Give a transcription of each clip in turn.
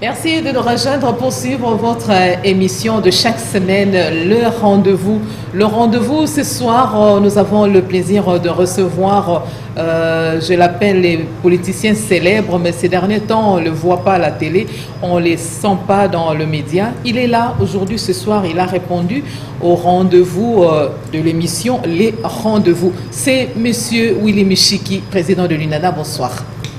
Merci de nous rejoindre pour suivre votre émission de chaque semaine, le rendez-vous. Le rendez-vous, ce soir, nous avons le plaisir de recevoir, je l'appelle les politiciens célèbres, mais ces derniers temps, on ne le voit pas à la télé, on ne les sent pas dans le média. Il est là aujourd'hui, ce soir, il a répondu au rendez-vous de l'émission Les Rendez-vous. C'est M. Willy Michiki, président de l'UNANA. Bonsoir.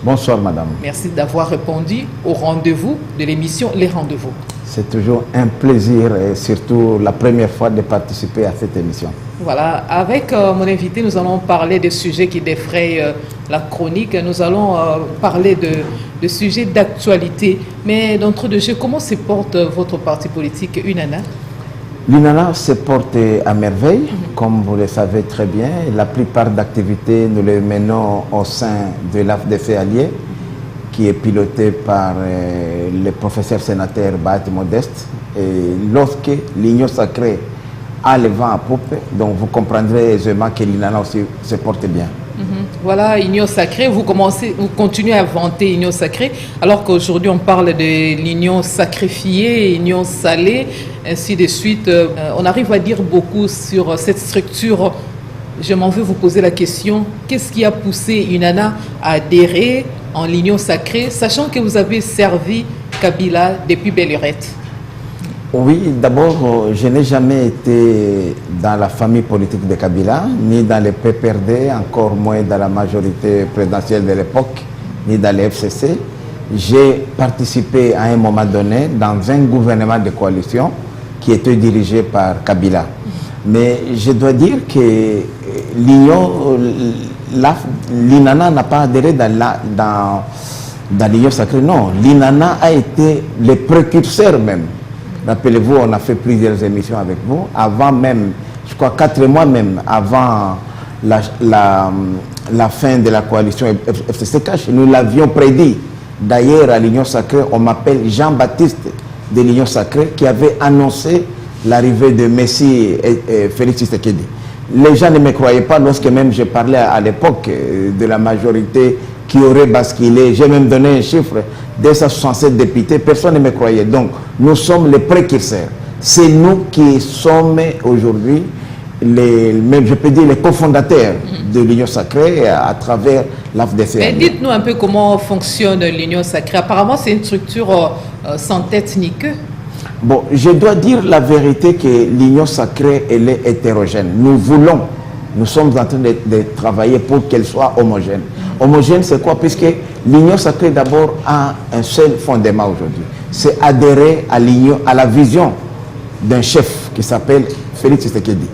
Bonsoir madame. Merci d'avoir répondu au rendez-vous de l'émission Les Rendez-vous. C'est toujours un plaisir et surtout la première fois de participer à cette émission. Voilà, avec mon invité, nous allons parler des sujets qui défrayent la chronique. Nous allons parler de sujets d'actualité. Mais d'entre deux jeux, comment se porte votre parti politique UNANA? L'UNANA se porte à merveille, comme vous le savez très bien. La plupart d'activités, nous les menons au sein de l'AFDC allié, qui est piloté par le professeur sénateur Bahati Modeste. Et lorsque l'Union sacrée a le vent à poupe, donc vous comprendrez aisément que l'UNANA aussi se porte bien. Voilà, Union sacrée, vous continuez à vanter Union sacrée, alors qu'aujourd'hui on parle de l'union sacrifiée, union salée, ainsi de suite. On arrive à dire beaucoup sur cette structure. Je m'en veux vous poser la question, qu'est-ce qui a poussé UNANA à adhérer en l'union sacrée, sachant que vous avez servi Kabila depuis belle lurette? Oui, d'abord, je n'ai jamais été dans la famille politique de Kabila, ni dans le PPRD, encore moins dans la majorité présidentielle de l'époque, ni dans le FCC. J'ai participé à un moment donné dans un gouvernement de coalition qui était dirigé par Kabila. Mais je dois dire que l'INANA n'a pas adhéré dans l'union sacrée, non. L'INANA a été le précurseur même. Rappelez-vous, on a fait plusieurs émissions avec vous. Avant même, je crois 4 mois même, avant la fin de la coalition FCC-Cash, nous l'avions prédit. D'ailleurs, à l'Union Sacrée, on m'appelle Jean-Baptiste de l'Union Sacrée qui avait annoncé l'arrivée de Messi et Félix Tshisekedi. Les gens ne me croyaient pas lorsque même je parlais à l'époque de la majorité qui aurait basculé. J'ai même donné un chiffre, 267 députés, personne ne me croyait. Donc, nous sommes les précurseurs. C'est nous qui sommes aujourd'hui, même je peux dire, les cofondateurs de l'Union Sacrée à travers l'AFDC. Mais dites-nous un peu comment fonctionne l'Union Sacrée. Apparemment, c'est une structure sans tête ni queue. Bon, je dois dire la vérité que l'Union Sacrée, elle est hétérogène. Nous sommes en train de travailler pour qu'elle soit homogène. Homogène, c'est quoi? Puisque l'Union Sacrée, d'abord, a un seul fondement aujourd'hui. C'est adhérer à la vision d'un chef qui s'appelle Félix Tshisekedi.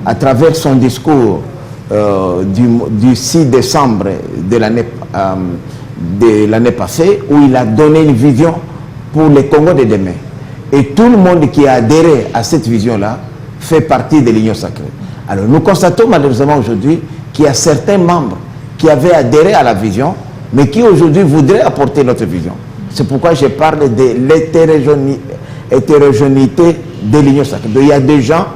À travers son discours du 6 décembre de l'année passée, où il a donné une vision pour le Congo de demain. Et tout le monde qui a adhéré à cette vision-là fait partie de l'Union Sacrée. Alors nous constatons malheureusement aujourd'hui qu'il y a certains membres qui avaient adhéré à la vision, mais qui aujourd'hui voudraient apporter notre vision. C'est pourquoi je parle de l'hétérogénéité de l'Union Sacrée. Il y a des gens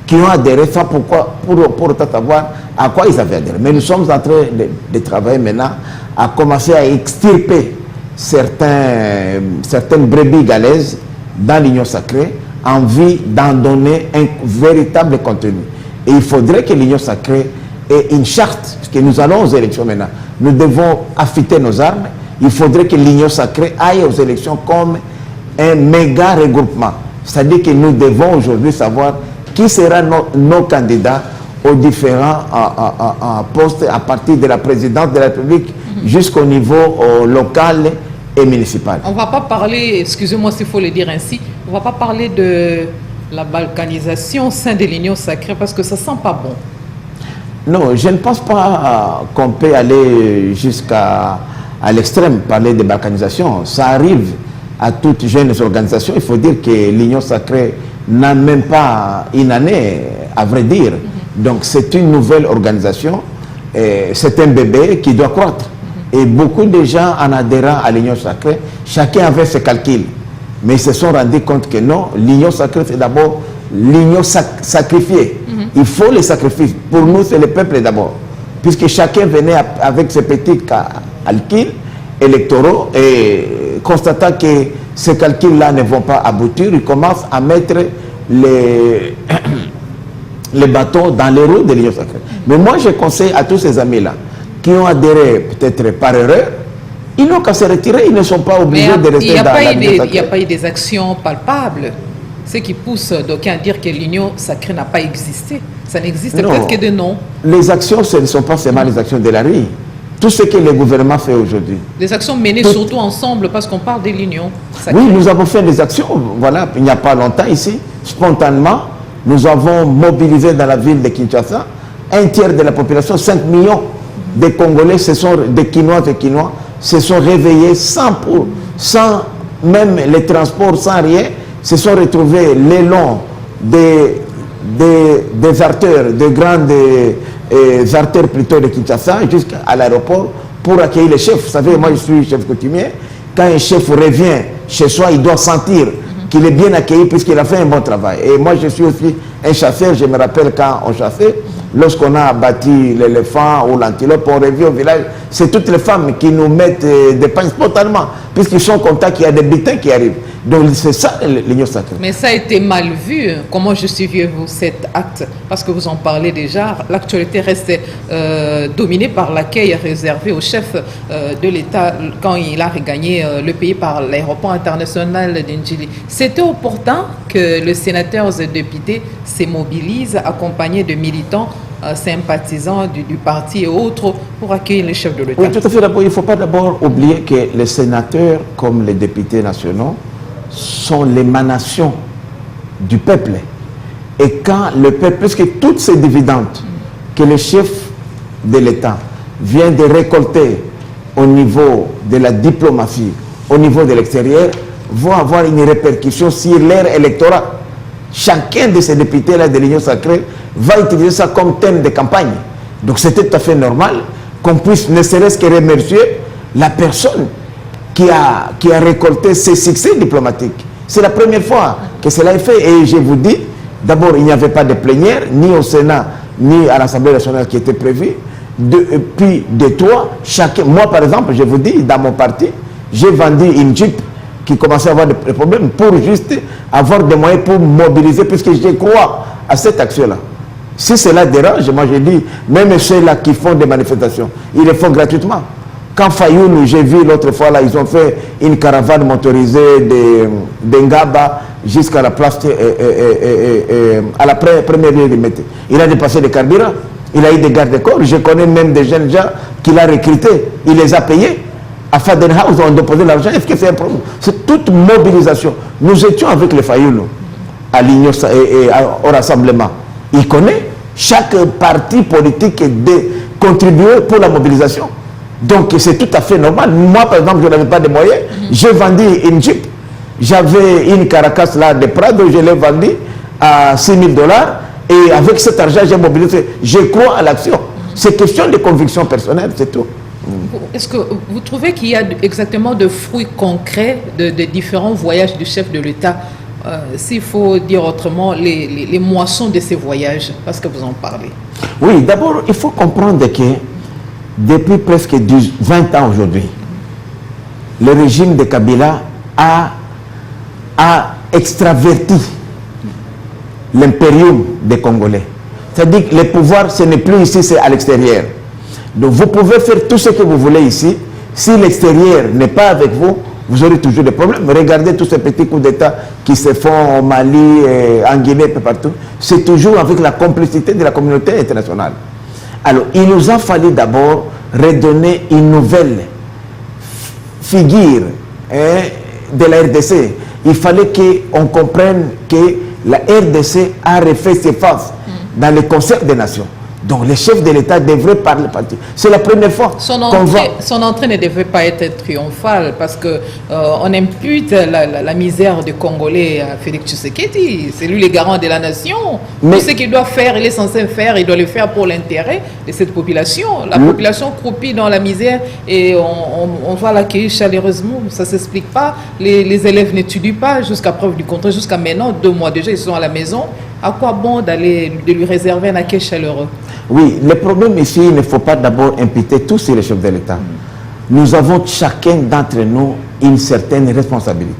qui ont adhéré sans pour autant savoir à quoi ils avaient adhéré. Mais nous sommes en train de travailler maintenant à commencer à extirper certaines brebis galaises dans l'Union Sacrée en vue d'en donner un véritable contenu. Et il faudrait que l'Union Sacrée ait une charte, parce que nous allons aux élections maintenant. Nous devons affûter nos armes. Il faudrait que l'Union Sacrée aille aux élections comme un méga regroupement. C'est-à-dire que nous devons aujourd'hui savoir qui sera nos candidats aux différents postes à partir de la présidence de la République jusqu'au niveau local et municipal. On ne va pas parler, excusez-moi s'il faut le dire ainsi, on ne va pas parler de la balkanisation au sein de l'Union Sacrée parce que ça ne sent pas bon. Non, je ne pense pas qu'on peut aller jusqu'à l'extrême, parler de balkanisation. Ça arrive à toutes jeunes organisations. Il faut dire que l'Union Sacrée n'a même pas une année, à vrai dire. Donc c'est une nouvelle organisation. C'est un bébé qui doit croître. Et beaucoup de gens, en adhérant à l'Union Sacrée, chacun avait ses calculs. Mais ils se sont rendus compte que non, l'Union Sacrée, c'est d'abord l'union sacrifiée. Il faut les sacrifices. Pour nous, c'est le peuple d'abord. Puisque chacun venait avec ses petits calculs électoraux et constatant que ces calculs-là ne vont pas aboutir. Ils commencent à mettre les, les bâtons dans les roues de l'Union sacrée. Mais moi, je conseille à tous ces amis-là qui ont adhéré peut-être par erreur, ils n'ont qu'à se retirer, ils ne sont pas obligés de rester dans l'Union sacrée. Il n'y a pas eu des actions palpables. Ce qui pousse d'aucuns à dire que l'Union sacrée n'a pas existé. Ça n'existe peut-être que de nom. Les actions, ce ne sont pas seulement les actions de la rue. Tout ce que le gouvernement fait aujourd'hui. Des actions menées surtout ensemble parce qu'on parle de l'Union sacrée. Oui, nous avons fait des actions. Voilà, il n'y a pas longtemps ici, spontanément, nous avons mobilisé dans la ville de Kinshasa un tiers de la population, 5 millions de Congolais, des Quinois et Quinois, se sont réveillés sans même les transports, sans rien, se sont retrouvés le long des artères, des grandes artères plutôt de Kinshasa jusqu'à l'aéroport pour accueillir les chefs. Vous savez, moi je suis chef coutumier, quand un chef revient chez soi, il doit sentir qu'il est bien accueilli puisqu'il a fait un bon travail. Et moi je suis aussi un chasseur, je me rappelle quand on chassait, lorsqu'on a abattu l'éléphant ou l'antilope, on revient au village, c'est toutes les femmes qui nous mettent des pains spontanément, puisqu'ils sont contents qu'il y a des butins qui arrivent. Donc c'est ça l'Union sacrée. Mais ça a été mal vu. Comment justifiez-vous cet acte? Parce que vous en parlez déjà, l'actualité reste dominée par l'accueil réservé au chef de l'État quand il a regagné le pays par l'aéroport international d'Ndjili. C'était opportun que les sénateurs et députés se mobilisent accompagnés de militants sympathisants du parti et autres pour accueillir les chefs de l'État. Oui, tout à fait. D'abord, il ne faut pas d'abord oublier que les sénateurs comme les députés nationaux sont l'émanation du peuple. Et quand le peuple, puisque toutes ces dividendes que le chef de l'État vient de récolter au niveau de la diplomatie, au niveau de l'extérieur, vont avoir une répercussion sur leur électorat. Chacun de ces députés-là de l'Union sacrée va utiliser ça comme thème de campagne. Donc c'était tout à fait normal qu'on puisse ne serait-ce que remercier la personne qui a récolté ses succès diplomatiques. C'est la première fois que cela est fait. Et je vous dis, d'abord, il n'y avait pas de plénière, ni au Sénat, ni à l'Assemblée nationale qui était prévue. Puis de toi, moi par exemple, je vous dis, dans mon parti, j'ai vendu une Jeep qui commençait à avoir des problèmes pour juste avoir des moyens pour mobiliser, puisque je crois à cette action-là. Si cela dérange, moi je dis, même ceux-là qui font des manifestations, ils le font gratuitement. Quand Fayoulou, j'ai vu l'autre fois, là, ils ont fait une caravane motorisée de Ngaba jusqu'à la place, à la première ligne de métier. Il a dépassé les carburants, il a eu des gardes-corps. Je connais même des jeunes gens qu'il a recrutés, il les a payés. À Fadenhouse, on a déposé l'argent. Est-ce que c'est un problème? C'est toute mobilisation. Nous étions avec les Fayoulou à l'Union et au rassemblement. Il connaît chaque parti politique contribué pour la mobilisation. Donc c'est tout à fait normal. Moi, par exemple, je n'avais pas de moyens. J'ai vendu une Jeep. J'avais une Caracas là de Prado, je l'ai vendue à $6 000. Et avec cet argent, j'ai mobilisé. Je crois à l'action. C'est question de conviction personnelle, c'est tout. Est-ce que vous trouvez qu'il y a exactement de fruits concrets de différents voyages du chef de l'État, s'il faut dire autrement, les moissons de ces voyages, parce que vous en parlez? Oui, d'abord, il faut comprendre que depuis presque 20 ans aujourd'hui, le régime de Kabila a extraverti l'impérium des Congolais. C'est-à-dire que le pouvoir, ce n'est plus ici, c'est à l'extérieur. Donc vous pouvez faire tout ce que vous voulez ici. Si l'extérieur n'est pas avec vous, vous aurez toujours des problèmes. Regardez tous ces petits coups d'État qui se font au Mali, en Guinée, peu partout. C'est toujours avec la complicité de la communauté internationale. Alors, il nous a fallu d'abord redonner une nouvelle figure de la RDC. Il fallait qu'on comprenne que la RDC a refait ses faces dans le concert des nations. Donc les chefs de l'État devraient parler parti. C'est la première fois son entrée ne devait pas être triomphale parce qu'on impute la misère des Congolais à Félix Tshisekedi. C'est lui le garant de la nation. Mais tout ce qu'il doit faire, il est censé faire, il doit le faire pour l'intérêt de cette population. La population croupit dans la misère et on va l'accueillir chaleureusement. Ça ne s'explique pas. Les élèves n'étudient pas jusqu'à preuve du contraire. Jusqu'à maintenant, 2 mois déjà, ils sont à la maison. À quoi bon de lui réserver un accueil chaleureux? Oui, le problème ici, il ne faut pas d'abord imputer tous sur les chefs de l'État. Nous avons chacun d'entre nous une certaine responsabilité.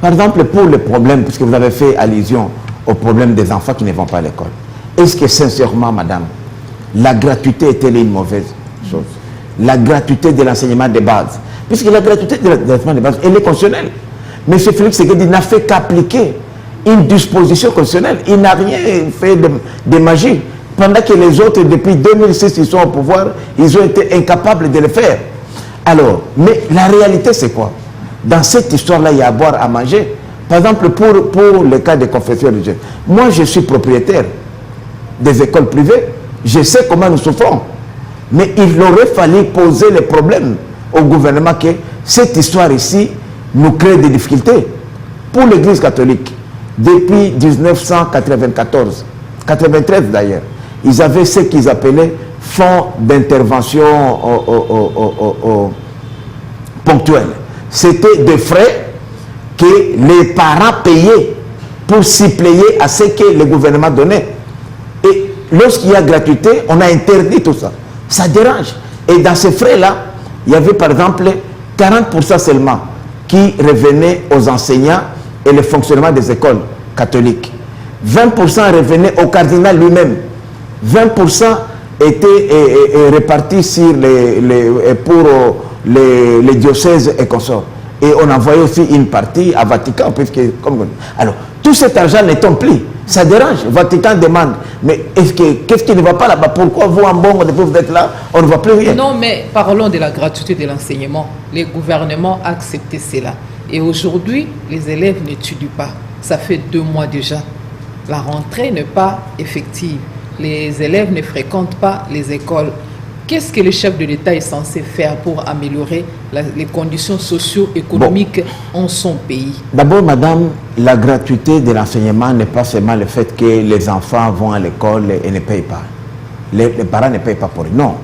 Par exemple, pour le problème, puisque vous avez fait allusion au problème des enfants qui ne vont pas à l'école, est-ce que sincèrement, madame, la gratuité est-elle une mauvaise chose? La gratuité de l'enseignement de base. Puisque la gratuité de l'enseignement de base, elle est constitutionnelle. M. Félix Tshisekedi n'a fait qu'appliquer une disposition constitutionnelle. Il n'a rien fait de magie. Pendant que les autres, depuis 2006, ils sont au pouvoir, ils ont été incapables de le faire. Alors, mais la réalité, c'est quoi? Dans cette histoire-là, il y a à boire, à manger. Par exemple, pour le cas des confessions religieuses, moi, je suis propriétaire des écoles privées. Je sais comment nous souffrons. Mais il aurait fallu poser les problèmes au gouvernement que cette histoire ici nous crée des difficultés. Pour l'Église catholique, depuis 1994, 93 d'ailleurs, ils avaient ce qu'ils appelaient fonds d'intervention ponctuels. C'était des frais que les parents payaient pour suppléer à ce que le gouvernement donnait. Et lorsqu'il y a gratuité, on a interdit tout ça. Ça dérange. Et dans ces frais-là, il y avait par exemple 40% seulement qui revenaient aux enseignants et le fonctionnement des écoles catholiques. 20% revenaient au cardinal lui-même. 20% étaient répartis sur pour les diocèses et consorts. Et on envoyait aussi une partie à Vatican. Alors, tout cet argent ne tombe plus. Ça dérange. Vatican demande, mais qu'est-ce qui ne va pas là-bas? Pourquoi vous, en bon, depuis vous êtes là, on ne voit plus rien? Non, mais parlons de la gratuité de l'enseignement. Les gouvernements ont accepté cela. Et aujourd'hui, les élèves n'étudient pas. Ça fait 2 mois déjà. La rentrée n'est pas effective. Les élèves ne fréquentent pas les écoles. Qu'est-ce que le chef de l'État est censé faire pour améliorer les conditions socio-économiques en son pays? D'abord, madame, la gratuité de l'enseignement n'est pas seulement le fait que les enfants vont à l'école et ne payent pas. Les parents ne payent pas pour eux. Non.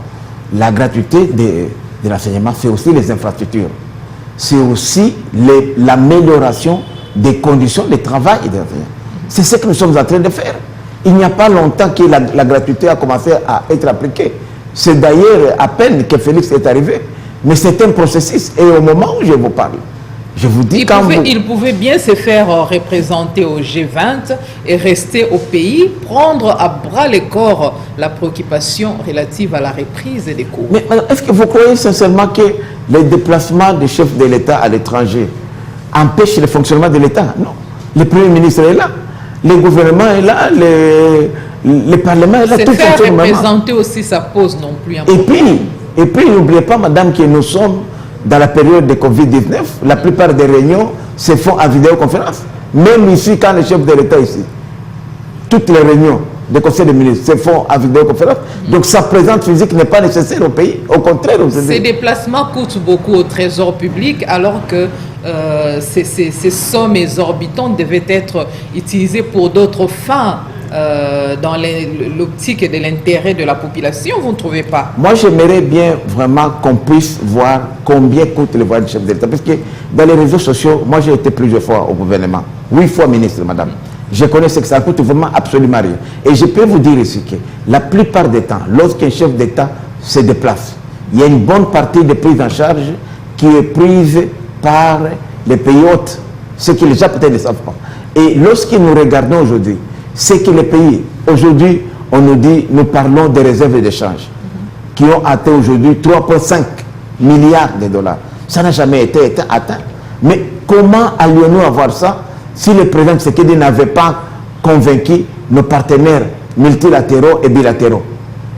La gratuité de l'enseignement, c'est aussi les infrastructures. C'est aussi l'amélioration des conditions de travail des enseignants. C'est ce que nous sommes en train de faire. Il n'y a pas longtemps que la gratuité a commencé à être appliquée. C'est d'ailleurs à peine que Félix est arrivé. Mais c'est un processus. Et au moment où je vous parle, je vous dis il pouvait bien se faire représenter au G20 et rester au pays, prendre à bras le corps la préoccupation relative à la reprise des cours. Mais est-ce que vous croyez sincèrement que les déplacements des chefs de l'État à l'étranger empêchent le fonctionnement de l'État? Non. Le Premier ministre est là. Le gouvernement est là. Le Parlement est là. Se faire représenter aussi, ça pose non plus un problème. Et puis, n'oubliez pas, madame, que nous sommes dans la période de Covid-19. La plupart des réunions se font en vidéoconférence. Même ici, quand le chef de l'État est ici, toutes les réunions du Conseil des ministres se font en vidéoconférence. Donc, sa présence physique n'est pas nécessaire au pays. Au contraire. Ces déplacements coûtent beaucoup au trésor public, alors que ces sommes exorbitantes devaient être utilisées pour d'autres fins. Dans l'optique de l'intérêt de la population, vous ne trouvez pas? Moi, j'aimerais bien vraiment qu'on puisse voir combien coûte le voyage du chef de l'État. Parce que dans les réseaux sociaux, moi, j'ai été plusieurs fois au gouvernement. 8 fois ministre, madame. Je connais ce que ça coûte vraiment absolument rien. Et je peux vous dire ici que la plupart des temps, lorsqu'un chef d'État se déplace, il y a une bonne partie de prise en charge qui est prise par les pays hôtes. Ce que les gens peut-être ne savent pas. Et lorsque nous regardons aujourd'hui, c'est que les pays, aujourd'hui, on nous dit, nous parlons des réserves d'échange qui ont atteint aujourd'hui 3,5 milliards de dollars. Ça n'a jamais été atteint. Mais comment allions-nous avoir ça si le président Tshisekedi n'avait pas convaincu nos partenaires multilatéraux et bilatéraux?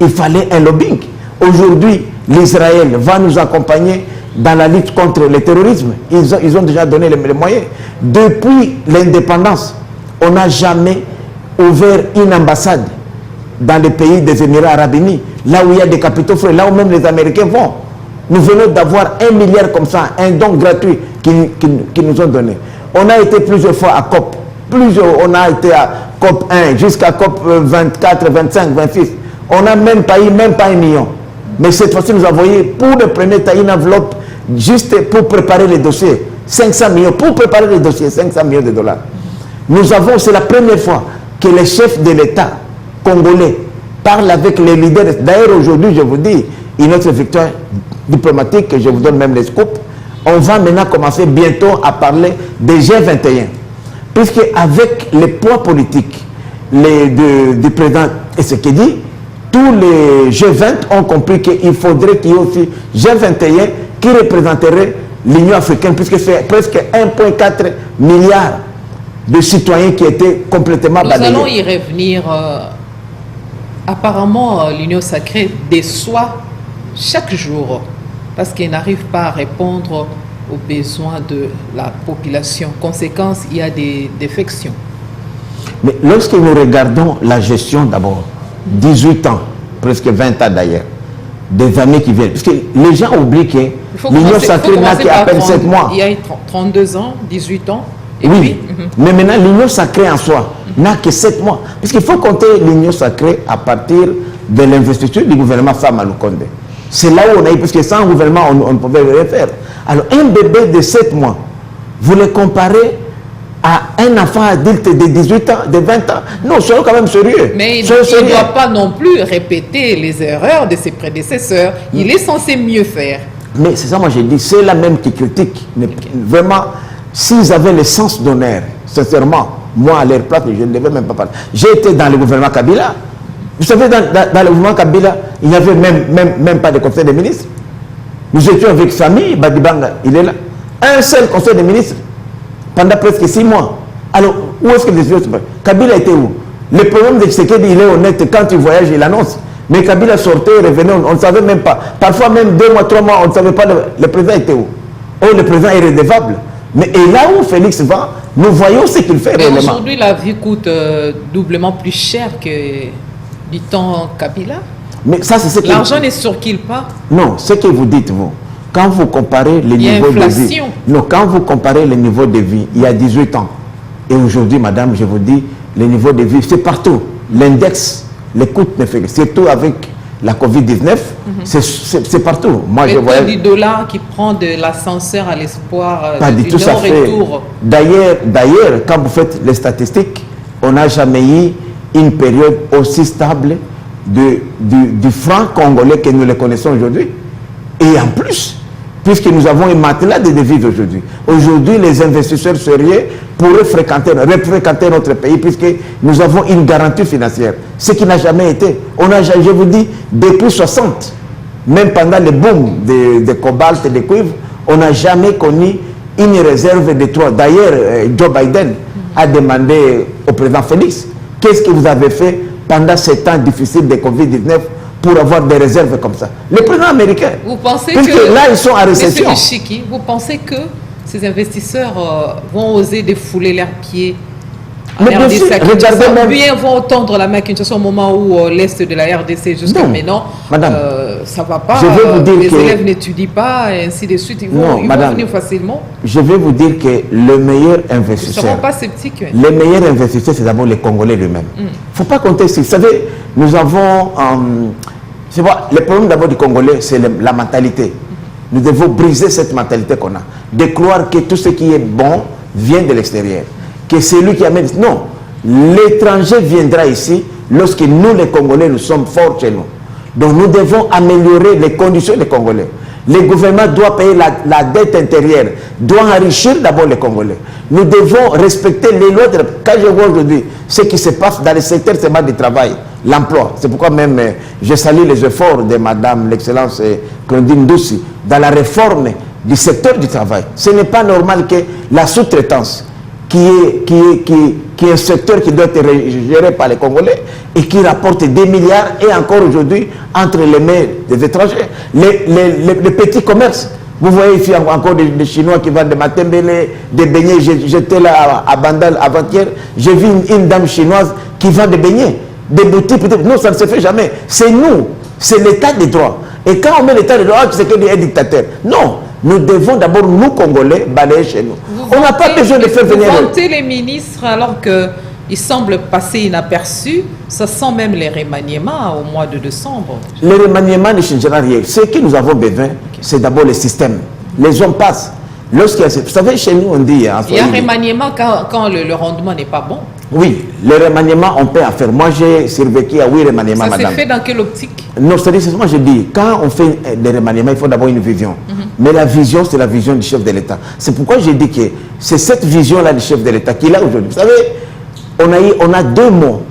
Il fallait un lobbying. Aujourd'hui, l'Israël va nous accompagner dans la lutte contre le terrorisme. Ils ont déjà donné les moyens. Depuis l'indépendance, on n'a jamais ouvert une ambassade dans les pays des Émirats Arabes Unis, là où il y a des capitaux frais, là où même les Américains vont. Nous venons d'avoir 1 milliard comme ça, un don gratuit qui nous ont donné. On a été plusieurs fois à COP. On a été à COP 1 jusqu'à COP 24, 25, 26. On n'a même pas eu même pas 1 million. Mais cette fois-ci, nous avons envoyé pour le premier temps une enveloppe juste pour préparer les dossiers. 500 millions, pour préparer les dossiers, 500 millions de dollars. Nous avons, c'est la première fois que les chefs de l'État congolais parlent avec les leaders. D'ailleurs, aujourd'hui, je vous dis, une autre victoire diplomatique, je vous donne même les scoops, On va maintenant commencer bientôt à parler des G21. Puisque avec les poids politiques du président Tshisekedi, tous les G20 ont compris qu'il faudrait qu'il y ait aussi G21 qui représenterait l'Union africaine, puisque c'est presque 1,4 milliard de citoyens qui étaient complètement balayés. Nous allons y revenir. Apparemment, l'Union sacrée déçoit chaque jour parce qu'elle n'arrive pas à répondre aux besoins de la population. Conséquence, il y a des défections. Mais lorsque nous regardons la gestion d'abord, 18 ans, presque 20 ans d'ailleurs, des années qui viennent, parce que les gens oublient que l'Union sacrée n'a qu'à peine 7 mois. Il y a 32 ans, 18 ans. Et oui, puis, mais maintenant l'Union sacrée en soi n'a que 7 mois. Parce qu'il faut compter l'Union sacrée à partir de l'investiture du gouvernement Sama Lukonde. C'est là où on a eu, parce que sans gouvernement, on ne pouvait rien faire. Alors un bébé de 7 mois, vous le comparez à un enfant adulte de 18 ans, de 20 ans. Non, soyons quand même sérieux. Mais il ne doit pas non plus répéter les erreurs de ses prédécesseurs. Il est censé mieux faire. Mais c'est ça, moi j'ai dit, c'est la même qui critique. Vraiment, s'ils avaient le sens d'honneur, sincèrement, moi à leur place, je ne devais même pas parler. J'ai été dans le gouvernement Kabila. Vous savez, dans le gouvernement Kabila, il n'y avait même pas de conseil des ministres. Nous étions avec Sami Badibanga, il est là. Un seul conseil des ministres pendant presque 6 mois. Alors, où est-ce que les yeux se passent? Kabila était où? Le problème de Tshisekedi, il est honnête, quand il voyage, il annonce. Mais Kabila sortait, revenait, on ne savait même pas. Parfois même 2 mois, 3 mois, on ne savait pas le président était où. Oh, le président est redevable. Mais et là où Félix va, nous voyons ce qu'il fait réellement. Aujourd'hui, la vie coûte doublement plus cher que du temps Kabila. Mais ça, c'est ce que l'argent ne circule pas. Non, ce que vous dites, vous, quand vous comparez les niveaux de vie. Non, quand vous comparez les niveaux de vie, il y a 18 ans. Et aujourd'hui, madame, je vous dis, les niveaux de vie, c'est partout. L'index, les coûts ne fait que, surtout avec la Covid-19, c'est partout. Moi, le taux du dollar qui prend de l'ascenseur à l'espoir du non-retour. D'ailleurs, quand vous faites les statistiques, on n'a jamais eu une période aussi stable du franc congolais que nous le connaissons aujourd'hui. Et en plus, puisque nous avons un matelas de devises aujourd'hui. Aujourd'hui, les investisseurs sérieux pourraient fréquenter notre pays puisque nous avons une garantie financière. Ce qui n'a jamais été. On a, je vous dis, depuis 60, même pendant le boom de cobalt et de cuivre, on n'a jamais connu une réserve de 3. D'ailleurs, Joe Biden a demandé au président Félix, qu'est-ce que vous avez fait pendant ces temps difficiles de Covid-19 pour avoir des réserves comme ça. Le président américain, vous pensez que là, ils sont en récession. Monsieur Chiki, vous pensez que ces investisseurs vont oser défouler leurs pieds en RDC, ou bien vont tendre la main à Kinshasa au moment où l'Est de la RDC jusqu'à maintenant, madame, ça ne va pas, je vais vous dire les élèves n'étudient pas, et ainsi de suite, ils vont venir facilement. Je vais vous dire que le meilleur investisseur, ils ne seront pas sceptiques. Le meilleur investisseur, c'est d'abord les Congolais eux-mêmes. Il ne faut pas compter ici. Vous savez, nous avons... le problème d'abord du Congolais, c'est la mentalité. Nous devons briser cette mentalité qu'on a. De croire que tout ce qui est bon vient de l'extérieur. Que c'est lui qui amène... Non. L'étranger viendra ici lorsque nous, les Congolais, nous sommes forts chez nous. Donc nous devons améliorer les conditions des Congolais. Le gouvernement doit payer la dette intérieure, doit enrichir d'abord les Congolais. Nous devons respecter les lois. Quand je vois aujourd'hui ce qui se passe dans le secteur du travail, l'emploi, c'est pourquoi même je salue les efforts de Madame l'Excellence Claudine Doussi dans la réforme du secteur du travail. Ce n'est pas normal que la sous-traitance, qui est un secteur qui doit être géré par les Congolais et qui rapporte des milliards et encore aujourd'hui entre les mains des étrangers. Les petits commerces, vous voyez ici encore des Chinois qui vendent des matembele, des beignets. J'étais là à Bandal avant-hier, j'ai vu une dame chinoise qui vend des beignets, des boutiques. Non, ça ne se fait jamais. C'est nous, c'est l'état de droit. Et quand on met l'état de droit, c'est qu'il est dictateur. Non. Nous devons d'abord, nous, Congolais, balayer chez nous. On n'a pas besoin de faire venir... Vous vantez les ministres alors qu'ils semblent passer inaperçus. Ça sent même les remaniements au mois de décembre. Les remaniements ne changera rien. Ce que nous avons besoin, c'est d'abord le système. Les hommes passent. Vous savez, chez nous, on dit... Il y a un remaniement quand le rendement n'est pas bon. Oui, les remaniements, on peut en faire. Moi, j'ai survécu à 8 remaniements, madame. Ça s'est fait dans quelle optique? Non, c'est-à-dire, moi, je dis, quand on fait des remaniements, il faut d'abord une vision. Mais la vision, c'est la vision du chef de l'État. C'est pourquoi j'ai dit que c'est cette vision-là du chef de l'État qu'il a aujourd'hui. Vous savez, on a deux mots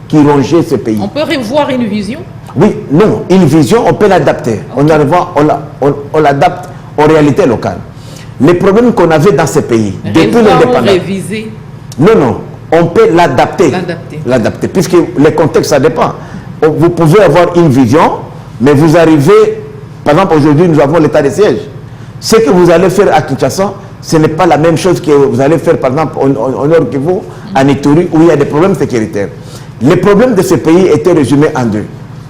qui rongeaient ce pays. On peut revoir une vision? Oui, non, une vision, on peut l'adapter. Okay. On l'adapte aux réalités locales. Les problèmes qu'on avait dans ce pays, depuis l'indépendance. Réviser. Non, on peut l'adapter. L'adapter, puisque le contexte, ça dépend. Vous pouvez avoir une vision, mais vous arrivez, par exemple, aujourd'hui, nous avons l'état de siège. Ce que vous allez faire à Kinshasa, ce n'est pas la même chose que vous allez faire, par exemple, au Nord Kivu, à Ituri, où il y a des problèmes sécuritaires. Les problèmes de ce pays étaient résumés en deux.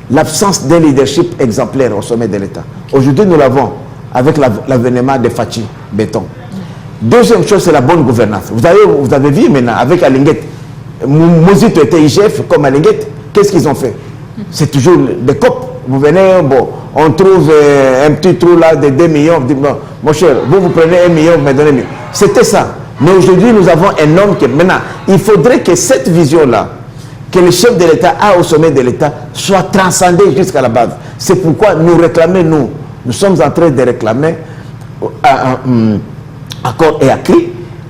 L'absence d'un leadership exemplaire au sommet de l'État. Aujourd'hui, nous l'avons avec l'avènement de Fachi Béton. Deuxième chose, c'est la bonne gouvernance. Vous avez vu maintenant, avec Alinguet, Mouzito était IGF comme Alinguet. Qu'est-ce qu'ils ont fait? C'est toujours des copes. Vous venez, bon, on trouve un petit trou là de 2 millions. Vous dites, bon, mon cher, vous prenez 1 million, vous me donnez 1 million. C'était ça. Mais aujourd'hui, nous avons un homme qui... Maintenant, il faudrait que cette vision-là, que le chef de l'État a au sommet de l'État, soit transcendée jusqu'à la base. C'est pourquoi nous réclamons, nous sommes en train de réclamer, à corps et à cri,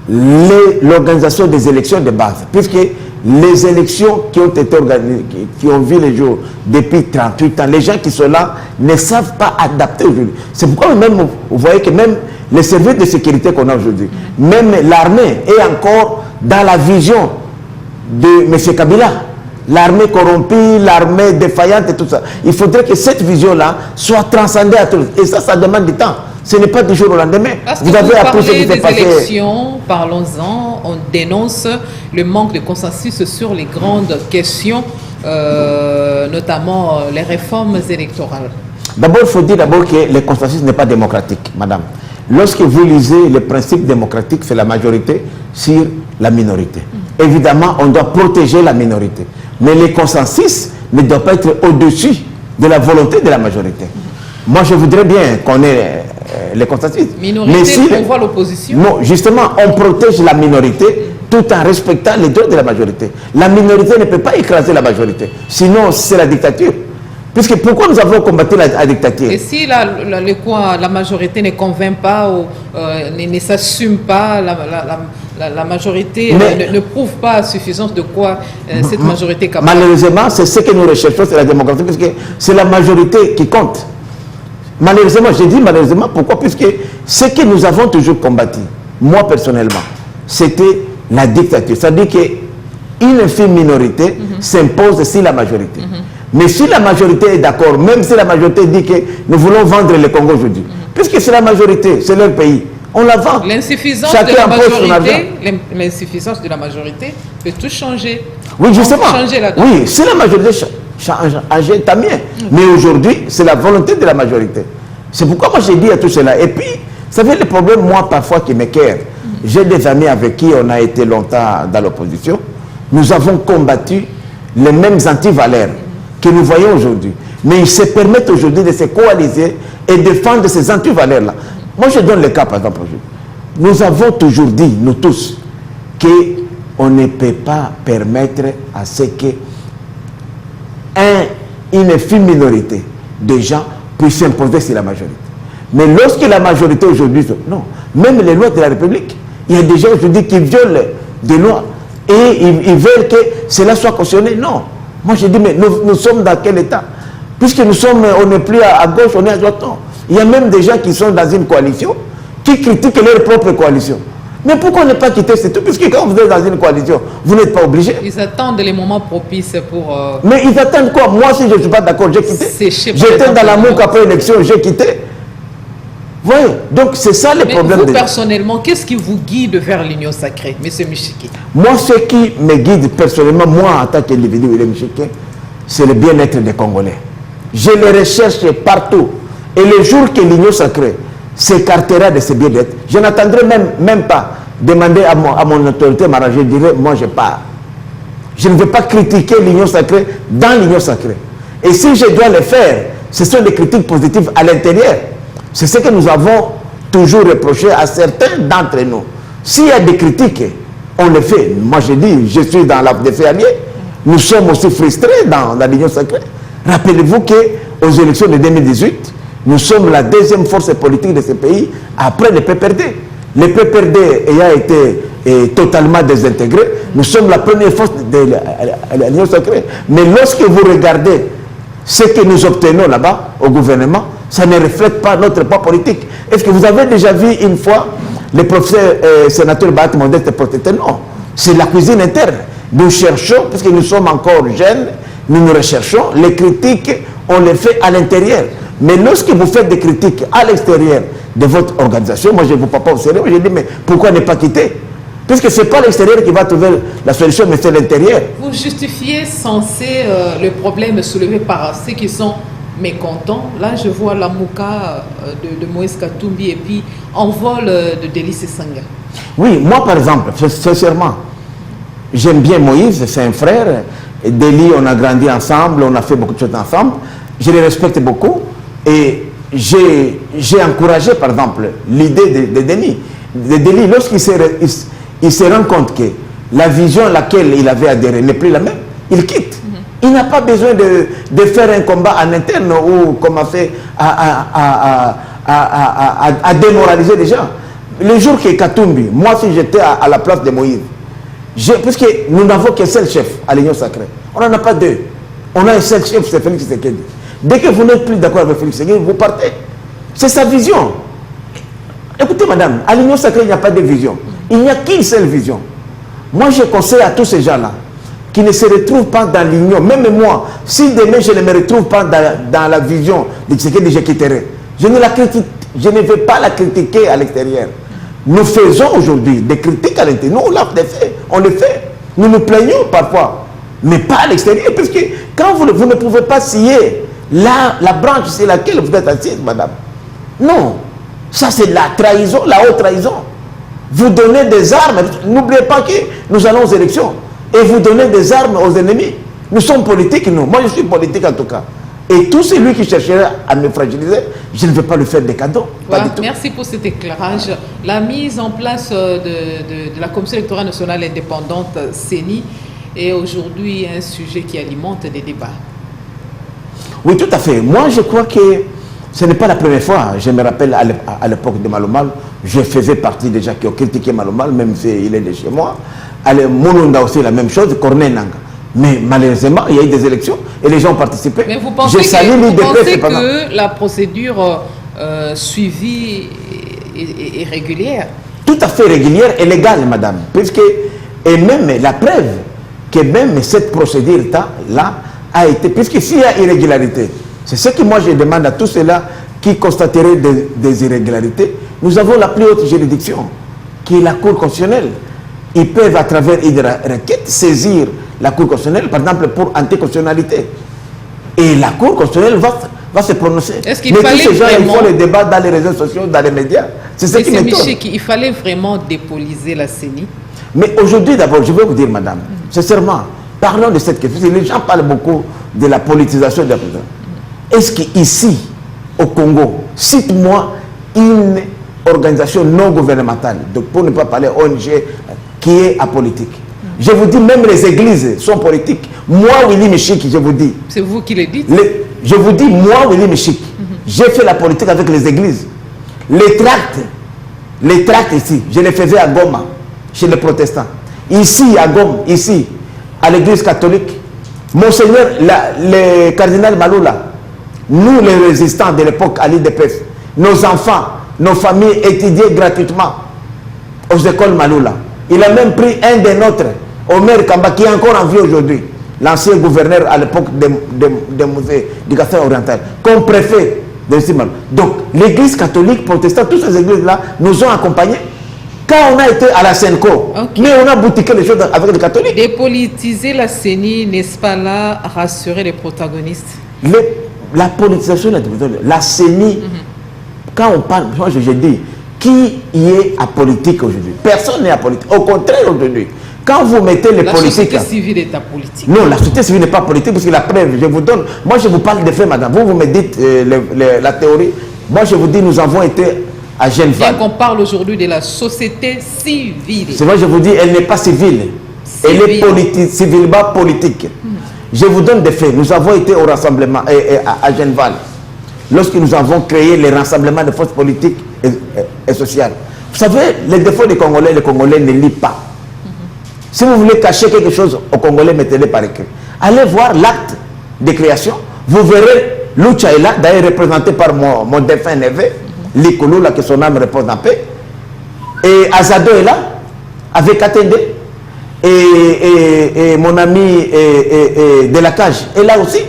l'organisation des élections de base. Puisque les élections qui ont été organisées, qui ont vu les jours depuis 38 ans, les gens qui sont là ne savent pas adapter aujourd'hui. C'est pourquoi même, vous voyez que même les services de sécurité qu'on a aujourd'hui, même l'armée est encore dans la vision de M. Kabila. L'armée corrompue, l'armée défaillante et tout ça. Il faudrait que cette vision-là soit transcendée à tous. Et ça demande du temps. Ce n'est pas du jour au lendemain. Vous avez appris ce qui s'est passé. Élections, parlons-en, on dénonce le manque de consensus sur les grandes questions, notamment les réformes électorales. D'abord, il faut dire d'abord que le consensus n'est pas démocratique, madame. Lorsque vous lisez le principe démocratique, c'est la majorité sur la minorité. Évidemment, on doit protéger la minorité. Mais le consensus ne doit pas être au-dessus de la volonté de la majorité. Moi, je voudrais bien qu'on ait le consensus. Minorité, on voit l'opposition. Non, justement, on protège la minorité tout en respectant les droits de la majorité. La minorité ne peut pas écraser la majorité. Sinon, c'est la dictature. Puisque pourquoi nous avons combattu la dictature? Et si la majorité ne convainc pas ou ne s'assume pas, la majorité ne prouve pas à suffisance de quoi cette majorité est capable. Malheureusement, c'est ce que nous recherchons, c'est la démocratie, puisque c'est la majorité qui compte. Malheureusement, j'ai dit malheureusement, pourquoi? Puisque ce que nous avons toujours combattu, moi personnellement, c'était la dictature. C'est-à-dire qu'une infime minorité s'impose sur la majorité. Mais si la majorité est d'accord, même si la majorité dit que nous voulons vendre le Congo aujourd'hui, puisque c'est la majorité, c'est leur pays, on la vend. L'insuffisance de la majorité peut tout changer. Oui, justement. Oui, si la majorité change, tant mieux. Mais aujourd'hui, c'est la volonté de la majorité. C'est pourquoi moi j'ai dit à tout cela. Et puis, ça fait le problème, moi, parfois, qui m'écœure. J'ai des amis avec qui on a été longtemps dans l'opposition. Nous avons combattu les mêmes antivaleurs que nous voyons aujourd'hui. Mais ils se permettent aujourd'hui de se coaliser et défendre ces antivaleurs-là. Moi, je donne le cas, par exemple, aujourd'hui. Nous avons toujours dit, nous tous, qu'on ne peut pas permettre à ce que une infime minorité de gens puisse s'imposer sur la majorité. Mais lorsque la majorité aujourd'hui, non, même les lois de la République, il y a des gens aujourd'hui qui violent des lois et ils veulent que cela soit cautionné. Non. Moi, je dis, mais nous sommes dans quel état? Puisque on n'est plus à gauche, on est à droite. Non. Il y a même des gens qui sont dans une coalition qui critiquent leur propre coalition. Mais pourquoi ne pas quitter? C'est tout. Puisque quand vous êtes dans une coalition, vous n'êtes pas obligé. Ils attendent les moments propices pour... Mais ils attendent quoi? Moi, si je ne suis pas d'accord, j'ai quitté. J'étais dans la MOUC après l'élection, j'ai quitté. Vous voyez? Donc, c'est ça le problème. Vous, personnellement, qu'est-ce qui vous guide vers l'Union sacrée, M. Michiki? Moi, ce qui me guide personnellement, moi, en tant qu'individu, William Michiki, c'est le bien-être des Congolais. Je le recherche partout. Et le jour que l'Union sacrée s'écartera de ce bien-être, je n'attendrai même pas demander à mon autorité m'arranger, je dirais, moi je pars. Je ne veux pas critiquer l'Union sacrée dans l'Union sacrée. Et si je dois le faire, ce sont des critiques positives à l'intérieur. C'est ce que nous avons toujours reproché à certains d'entre nous. S'il y a des critiques, on le fait. Moi je dis, je suis dans la défait allié. Nous sommes aussi frustrés dans l'Union sacrée. Rappelez-vous qu'aux élections de 2018, Nous sommes la deuxième force politique de ce pays après le PPRD. Le PPRD ayant été totalement désintégré, nous sommes la première force de l'Union sacrée. Mais lorsque vous regardez ce que nous obtenons là-bas au gouvernement, ça ne reflète pas notre poids politique. Est-ce que vous avez déjà vu une fois le professeur sénateur Bahat Modeste protester? Non, c'est la cuisine interne. Nous cherchons, puisque nous sommes encore jeunes, nous recherchons. Les critiques, on les fait à l'intérieur. Mais lorsque vous faites des critiques à l'extérieur de votre organisation, moi je ne vous prends pas au sérieux, je dis mais pourquoi ne pas quitter? Puisque ce n'est pas l'extérieur qui va trouver la solution, mais c'est l'intérieur. Vous justifiez censé le problème soulevé par ceux qui sont mécontents. Là, je vois la mouka de Moïse Katumbi et puis envol de Délice Sanga. Oui, moi par exemple, sincèrement, j'aime bien Moïse, c'est un frère. Déli, on a grandi ensemble, on a fait beaucoup de choses ensemble. Je les respecte beaucoup. Et j'ai encouragé, par exemple, l'idée de Déli. Lorsqu'il se rend compte que la vision à laquelle il avait adhéré n'est plus la même, il quitte. Il n'a pas besoin de faire un combat en interne ou commencer à démoraliser les gens. Le jour que Katumbi, moi si j'étais à la place de Moïse, puisque nous n'avons qu'un seul chef à l'Union sacrée, on n'en a pas deux. On a un seul chef, c'est Félix Tshisekedi. Dès que vous n'êtes plus d'accord avec Félix Tshisekedi, vous partez. C'est sa vision. Écoutez madame, à l'Union sacrée, il n'y a pas de vision. Il n'y a qu'une seule vision. Moi je conseille à tous ces gens-là qui ne se retrouvent pas dans l'union, même moi, si demain je ne me retrouve pas dans la vision de Tshisekedi, je quitterai. Je ne vais pas la critiquer à l'extérieur. Nous faisons aujourd'hui des critiques à l'intérieur. Nous, on le fait. Nous nous plaignons parfois, mais pas à l'extérieur, parce que quand vous ne pouvez pas scier la branche sur laquelle vous êtes assise, madame. Non, ça c'est la trahison, la haute trahison. Vous donnez des armes, n'oubliez pas que nous allons aux élections, et vous donnez des armes aux ennemis. Nous sommes politiques, nous. Moi, je suis politique en tout cas. Et tout celui qui chercherait à me fragiliser, je ne vais pas lui faire des cadeaux. Voilà, pas du tout. Merci pour cet éclairage. La mise en place de la Commission électorale nationale indépendante, CENI, est aujourd'hui un sujet qui alimente des débats. Oui, tout à fait. Moi, je crois que ce n'est pas la première fois. Je me rappelle à l'époque de Malomal, je faisais partie des gens qui ont critiqué Malomal, même s'il est de chez moi. Mononda aussi, la même chose, Corneille Nanga. Mais malheureusement, il y a eu des élections et les gens ont participé. Mais vous pensez que la procédure suivie est régulière? Tout à fait régulière et légale, madame. Puisque, et même la preuve que même cette procédure-là a été... Puisque s'il y a irrégularité, c'est ce que moi je demande à tous ceux-là qui constateraient des irrégularités. Nous avons la plus haute juridiction, qui est la Cour constitutionnelle. Ils peuvent, à travers une requête, saisir la Cour constitutionnelle, par exemple, pour anticonstitutionnalité. Et la Cour constitutionnelle va se prononcer. Est-ce qu'il fallait tous ces gens, vraiment... ils font les débats dans les réseaux sociaux, dans les médias. C'est ce qui m'étonne. Il fallait vraiment dépoliser la CENI. Mais aujourd'hui, d'abord, je vais vous dire, madame, sincèrement, parlons de cette question. Les gens parlent beaucoup de la politisation de la prison. Est-ce qu'ici, au Congo, cite-moi une organisation non gouvernementale, donc pour ne pas parler ONG, qui est apolitique. Je vous dis, même les églises sont politiques. Moi, Willy Michik, je vous dis. C'est vous qui le dites. Je vous dis, moi, Willy Michik, j'ai fait la politique avec les églises. Les tracts ici, je les faisais à Goma, chez les protestants. Ici, à Goma, ici, à l'église catholique, Monseigneur, le cardinal Maloula, nous les résistants de l'époque à l'IDPS, nos enfants, nos familles étudiaient gratuitement aux écoles Maloula. Il a même pris un des nôtres, Omer Kamba, qui est encore en vie aujourd'hui, l'ancien gouverneur à l'époque des musées du Gaston oriental, comme préfet de Simal. Donc, l'église catholique, protestante, toutes ces églises-là nous ont accompagnés. Quand on a été à la Senco, mais on a boutiqué les choses avec les catholiques. Dépolitiser la CENI, n'est-ce pas là rassurer les protagonistes? La politisation, la CENI, quand on parle, moi je dis, qui y est apolitique aujourd'hui? Personne n'est apolitique. Au contraire, aujourd'hui, quand vous mettez les politiques... La société civile est apolitique. Non, la société civile n'est pas politique, parce que la preuve, je vous donne... Moi, je vous parle des faits, madame. Vous me dites la théorie. Moi, je vous dis, nous avons été à Genève. Bien qu'on parle aujourd'hui de la société civile. C'est vrai, je vous dis, elle n'est pas civile. Elle est politique, civilement politique. Je vous donne des faits. Nous avons été au rassemblement à Genève. lorsque nous avons créé les rassemblements de forces politiques et sociales. Vous savez, les défauts des Congolais, les Congolais ne lisent pas. Si vous voulez cacher quelque chose aux Congolais, mettez-le par écrit. Allez voir l'acte de création. Vous verrez, Lucha est là, d'ailleurs représenté par mon défunt neveu, Likulu, là, que son âme repose en paix. Et Azado est là, avec Atende. Et mon ami de la cage est là aussi.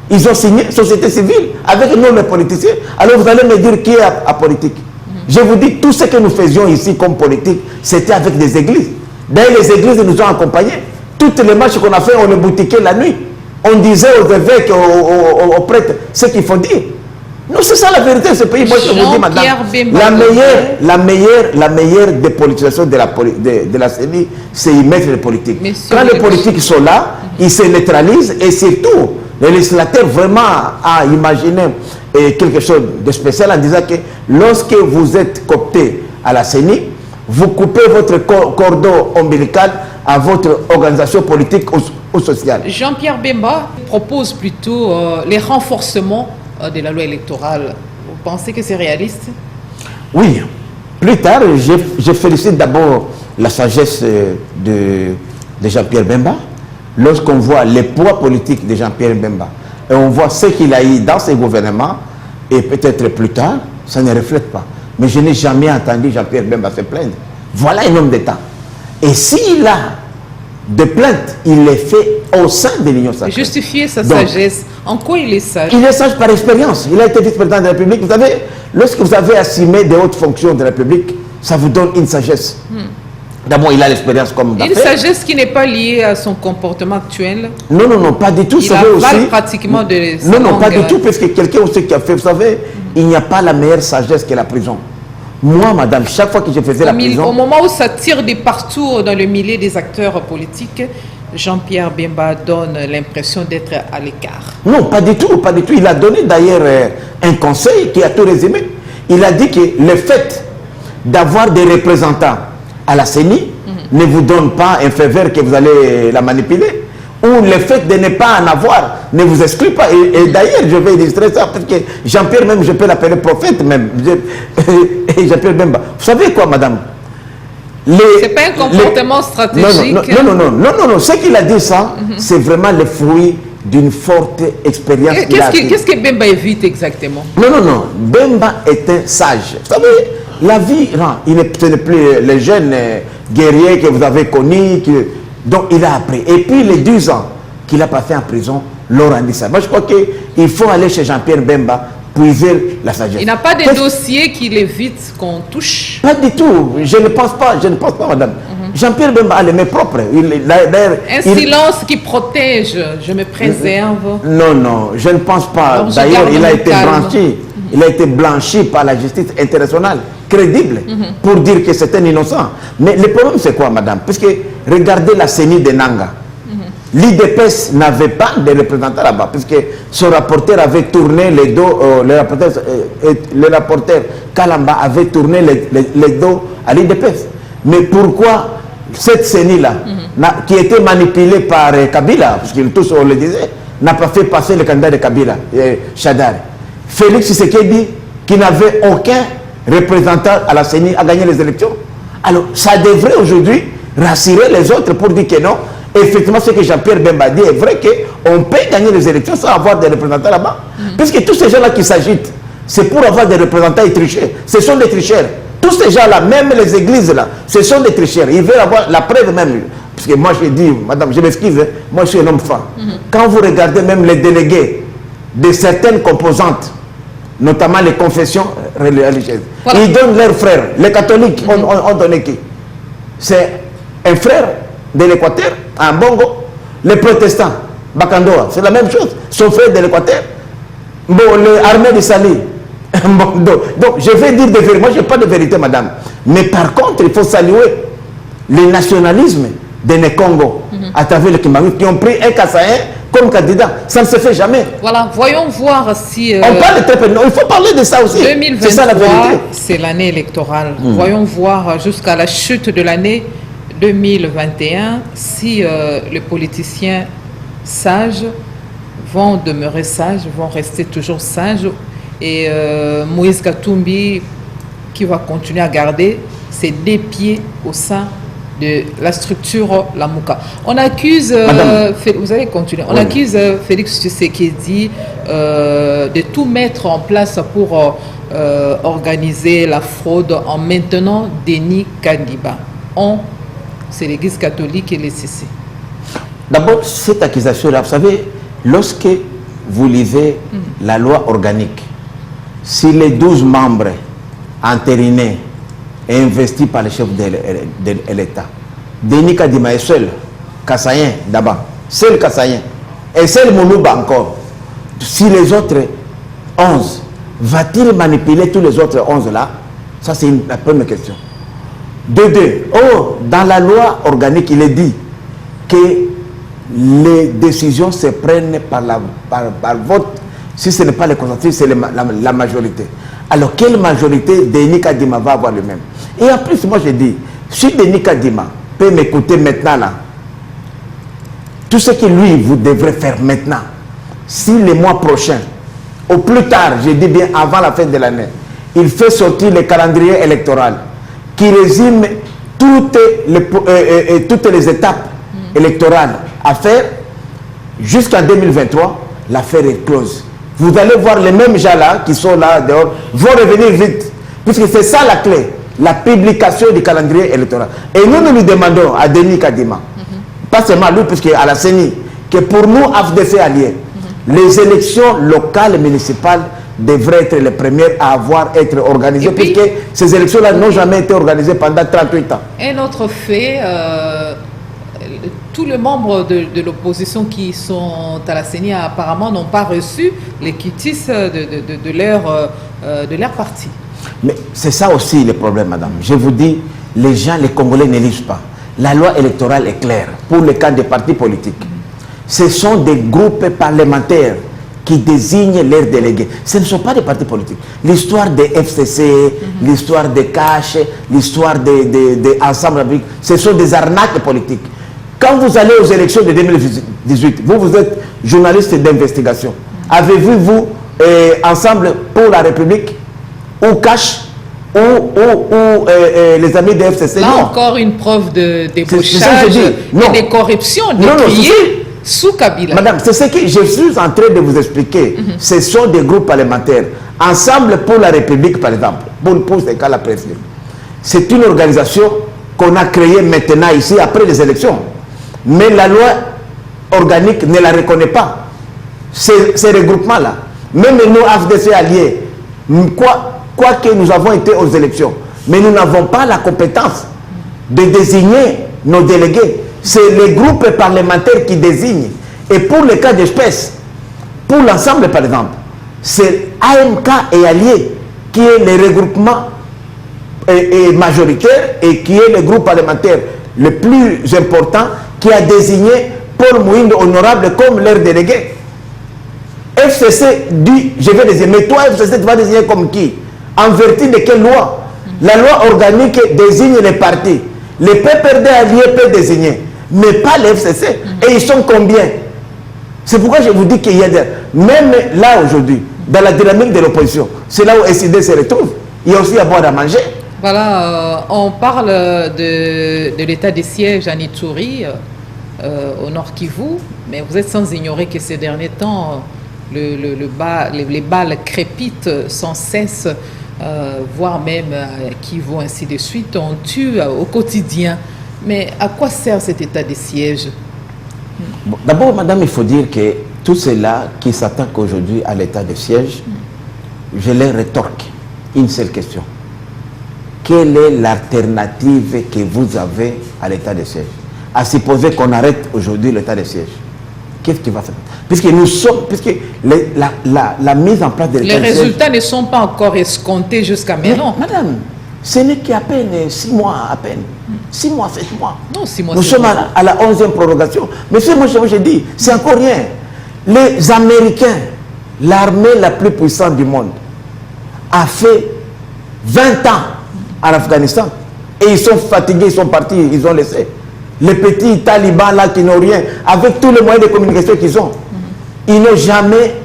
Ils ont signé société civile avec nous les politiciens. Alors vous allez me dire qui est à politique. Je vous dis, tout ce que nous faisions ici comme politique, c'était avec des églises. D'ailleurs, les églises nous ont accompagnés. Toutes les marches qu'on a fait, on les boutiquait la nuit. On disait aux évêques, aux prêtres, ce qu'il faut dire. Non, c'est ça la vérité de ce pays. Moi, je vous dis, madame, la meilleure dépolitisation de la CENI, c'est y mettre les politiques. Quand les politiques sont là, ils se neutralisent et surtout, le législateur vraiment a imaginé quelque chose de spécial en disant que lorsque vous êtes coopté à la CENI, vous coupez votre cordon ombilical à votre organisation politique ou sociale. Jean-Pierre Bemba propose plutôt les renforcements de la loi électorale. Vous pensez que c'est réaliste? Oui. Plus tard, je félicite d'abord la sagesse de Jean-Pierre Bemba. Lorsqu'on voit les poids politiques de Jean-Pierre Bemba et on voit ce qu'il a eu dans ses gouvernements, et peut-être plus tard, ça ne reflète pas. Mais je n'ai jamais entendu Jean-Pierre Bemba se plaindre. Voilà un homme d'État. Et s'il a des plaintes, il les fait au sein de l'Union sacrée. Justifier sa sagesse, en quoi il est sage? Il est sage par expérience. Il a été vice-président de la République. Vous savez, lorsque vous avez assumé des hautes fonctions de la République, ça vous donne une sagesse. D'abord, il a l'expérience comme d'affaires. Une sagesse qui n'est pas liée à son comportement actuel. Non, non, non, pas du tout. Il avale pratiquement de sa non, langue. pas du tout, parce que quelqu'un aussi qui a fait, vous savez, il n'y a pas la meilleure sagesse que la prison. Moi, madame, chaque fois que je faisais la prison... Au moment où ça tire de partout dans le milieu des acteurs politiques, Jean-Pierre Bemba donne l'impression d'être à l'écart. Non, pas du tout, pas du tout. Il a donné d'ailleurs un conseil qui a tout résumé. Il a dit que le fait d'avoir des représentants à la CENI ne vous donne pas un faveur que vous allez la manipuler. Ou le fait de ne pas en avoir ne vous exclut pas. Et d'ailleurs, je vais illustrer ça, parce que Jean-Pierre même, je peux l'appeler prophète même. Jean-Pierre Bemba. Vous savez quoi, madame? C'est pas un comportement stratégique. Non. Ce qu'il a dit, ça, c'est vraiment le fruit d'une forte expérience. Qu'est-ce que Bemba évite exactement? Non. Bemba est un sage. Vous savez, la vie, ce n'est plus les jeunes guerriers que vous avez connus, donc il a appris. Et puis les 2 ans qu'il a passé en prison, l'ont rendu ça. Moi je crois qu'il faut aller chez Jean-Pierre Bemba, puiser la sagesse. Il n'a pas de dossier qui l'évite qu'on touche? Pas du tout. Je ne pense pas, madame. Jean-Pierre Bemba a les mains propres. Silence qui protège, je me préserve. Non, je ne pense pas. D'ailleurs, il a été blanchi. Il a été blanchi par la justice internationale, crédible, pour dire que c'est un innocent. Mais le problème, c'est quoi, madame? Parce que regardez la CENI de Nanga. L'IDPS n'avait pas de représentant là-bas, puisque son rapporteur avait tourné les dos, le rapporteur Kalamba avait tourné les dos à l'IDPS. Mais pourquoi cette CENI-là, qui était manipulée par Kabila, parce que tous on le disait, n'a pas fait passer le candidat de Kabila, Chadar? Félix Tshisekedi, qui n'avait aucun représentant à la CENI, a gagné les élections. Alors, ça devrait aujourd'hui rassurer les autres pour dire que non, effectivement, ce que Jean-Pierre Bemba dit est vrai qu'on peut gagner les élections sans avoir des représentants là-bas. Puisque tous ces gens-là qui s'agitent, c'est pour avoir des représentants et tricher. Ce sont des tricheurs. Tous ces gens-là, même les églises là, ce sont des tricheurs. Ils veulent avoir la preuve même. Parce que moi, je dis, madame, je m'excuse, moi je suis un homme franc. Quand vous regardez même les délégués de certaines composantes, notamment les confessions religieuses, ils donnent leurs frères. Les catholiques ont donné qui? C'est un frère de l'Équateur, un Bongo. Les protestants, Bakandoa, c'est la même chose. Son frère de l'Équateur. Bon, l'armée de Sali. Donc, je vais dire de vérité. Moi, je n'ai pas de vérité, madame. Mais par contre, il faut saluer le nationalisme de Nekongo à travers le Kimaru, qui ont pris un Kassaïen comme candidat. Ça ne se fait jamais. Voilà, voyons voir si... On parle très peu. Non, il faut parler de ça aussi. 2023, c'est ça la vérité. C'est l'année électorale. Voyons voir jusqu'à la chute de l'année 2021 si les politiciens sages vont demeurer sages, vont rester toujours sages, et Moïse Katumbi qui va continuer à garder ses 2 pieds au sein de la structure Lamuka. On accuse, vous allez continuer, on accuse Félix Tshisekedi de tout mettre en place pour organiser la fraude en maintenant Denis Kandiba. C'est l'Église catholique et les CC. D'abord, cette accusation-là, vous savez, lorsque vous lisez la loi organique, si les 12 membres entérinés et investis par le chef de l'État, Denis Kadima est seul, Kassayen d'abord, seul Kassayen, et seul Moulouba encore. Si les autres 11, va-t-il manipuler tous les autres 11 là? Ça, c'est la première question. De deux, dans la loi organique, il est dit que les décisions se prennent par vote. Si ce n'est pas le consensus, c'est la majorité. Alors, quelle majorité Denis Kadima va avoir lui-même? Et en plus, moi je dis, si Denis Kadima peut m'écouter maintenant, là, tout ce que lui, vous devrez faire maintenant, si les mois prochains, au plus tard, je dis bien avant la fin de l'année, il fait sortir le calendrier électoral qui résume toutes les étapes électorales à faire jusqu'en 2023, l'affaire est close. Vous allez voir les mêmes gens là qui sont là dehors vont revenir vite, puisque c'est ça la clé, la publication du calendrier électoral. Et nous lui demandons à Denis Kadima, pas seulement lui, puisque à la CENI, que pour nous, AFDC alliés, les élections locales et municipales devraient être les premières à être organisées, puisque ces élections-là n'ont jamais été organisées pendant 38 ans. Un autre fait, tous les membres de l'opposition qui sont à la CENI apparemment n'ont pas reçu les quitus de leur parti. Mais c'est ça aussi le problème, madame. Je vous dis, les gens, les Congolais ne lisent pas. La loi électorale est claire pour le cas des partis politiques. Ce sont des groupes parlementaires qui désignent leurs délégués. Ce ne sont pas des partis politiques. L'histoire des FCC, l'histoire des caches, l'histoire des ensembles, ce sont des arnaques politiques. Quand vous allez aux élections de 2018, vous êtes journaliste d'investigation. Avez-vous, vous, Ensemble pour la République, ou cache, ou les amis de FCC? Là encore une preuve de débauchage et de corruption décriée sous Kabila. Madame, c'est ce que je suis en train de vous expliquer. Ce sont des groupes parlementaires. Ensemble pour la République, par exemple, pour ce cas la présidente. C'est une organisation qu'on a créée maintenant ici, après les élections. Mais la loi organique ne la reconnaît pas. Ces regroupements-là. Même nous, AFDC alliés, quoique nous avons été aux élections, mais nous n'avons pas la compétence de désigner nos délégués. C'est les groupes parlementaires qui désignent. Et pour le cas d'espèce, pour l'ensemble par exemple, c'est AMK et Alliés qui est le regroupement majoritaire et qui est le groupe parlementaire le plus important qui a désigné Paul Mouindo Honorable comme leur délégué. FCC dit, je vais désigner, mais toi FCC tu vas désigner comme qui? En vertu de quelle loi? La loi organique désigne les partis. Les PPRD alliés peuvent désigner, mais pas les FCC. Et ils sont combien? C'est pourquoi je vous dis qu'il y a même là aujourd'hui, dans la dynamique de l'opposition, c'est là où SID se retrouve. Il y a aussi à boire à manger. Voilà, on parle de l'état des sièges à Ituri, au Nord Kivu, mais vous êtes sans ignorer que ces derniers temps, les balles crépitent sans cesse, voire même à Kivu, ainsi de suite. On tue au quotidien. Mais à quoi sert cet état des sièges? Bon, d'abord, madame, il faut dire que tous ceux-là qui s'attaquent aujourd'hui à l'état de siège, je les rétorque une seule question. Quelle est l'alternative que vous avez à l'état de siège? À supposer qu'on arrête aujourd'hui l'état de siège. Qu'est-ce qui va se passer? Puisque la mise en place de l'état de siège... Les résultats ne sont pas encore escomptés jusqu'à maintenant. Madame, ce n'est qu'à peine 6 mois, à peine. 6 mois, 7 mois. Non, 6 mois. Nous sommes à la 11e prorogation. Mais moi, je dis, c'est encore rien. Les Américains, l'armée la plus puissante du monde, a fait 20 ans en Afghanistan. Et ils sont fatigués, ils sont partis, ils ont laissé. Les petits talibans là qui n'ont rien, avec tous les moyens de communication qu'ils ont, ils n'ont jamais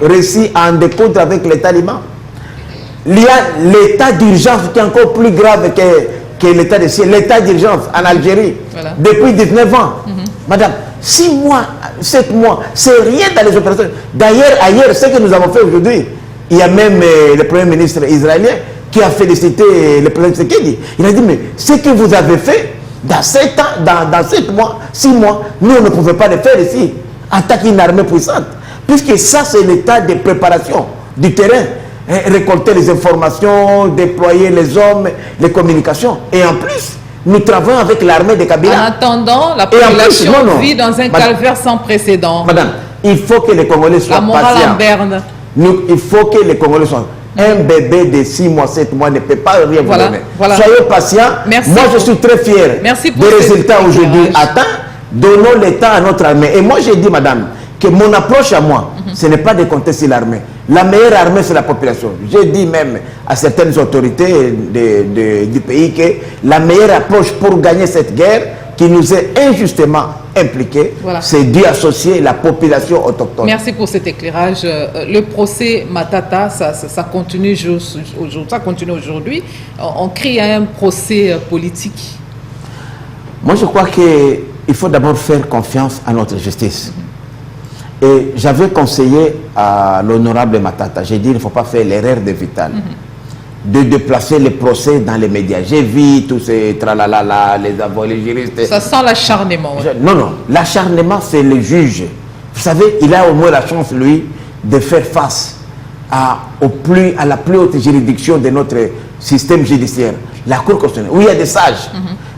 réussi à en découdre avec les talibans. Il y a l'état d'urgence qui est encore plus grave que l'état de siège. L'état d'urgence en Algérie, depuis 19 ans. Madame, 6 mois, 7 mois, c'est rien dans les opérations. D'ailleurs, ailleurs, ce que nous avons fait aujourd'hui, il y a même le Premier ministre israélien qui a félicité le président Tshisekedi. Il a dit, mais ce que vous avez fait, dans 7 ans, dans 7 mois, 6 mois, nous, on ne pouvait pas le faire ici. Attaquer une armée puissante. Puisque ça, c'est l'état de préparation du terrain. Récolter les informations, déployer les hommes, les communications. Et en plus, nous travaillons avec l'armée de Kabila. En attendant, la population vit dans un calvaire sans précédent. Madame, il faut que les Congolais soient patients. La morale en berne. Il faut que les Congolais soient... Un bébé de 6 mois, 7 mois ne peut pas rien vous donner. Soyez patients. Merci. Moi, je suis très fier des résultats aujourd'hui atteints. Donnons le temps à notre armée. Et moi, j'ai dit, madame, que mon approche à moi, ce n'est pas de compter sur l'armée. La meilleure armée, c'est la population. J'ai dit même à certaines autorités du pays que la meilleure approche pour gagner cette guerre, qui nous est injustement impliquée, c'est d'y associer la population autochtone. Merci pour cet éclairage. Le procès Matata, ça continue aujourd'hui. On crée un procès politique. Moi, je crois qu'il faut d'abord faire confiance à notre justice. Et j'avais conseillé à l'honorable Matata, j'ai dit il ne faut pas faire l'erreur de Vital, de déplacer les procès dans les médias. J'ai vu tous ces tralalala, les avocats, les juristes. Ça sent l'acharnement. Non, l'acharnement c'est le juge. Vous savez, il a au moins la chance, lui, de faire face à la plus haute juridiction de notre système judiciaire, la Cour constitutionnelle, où il y a des sages.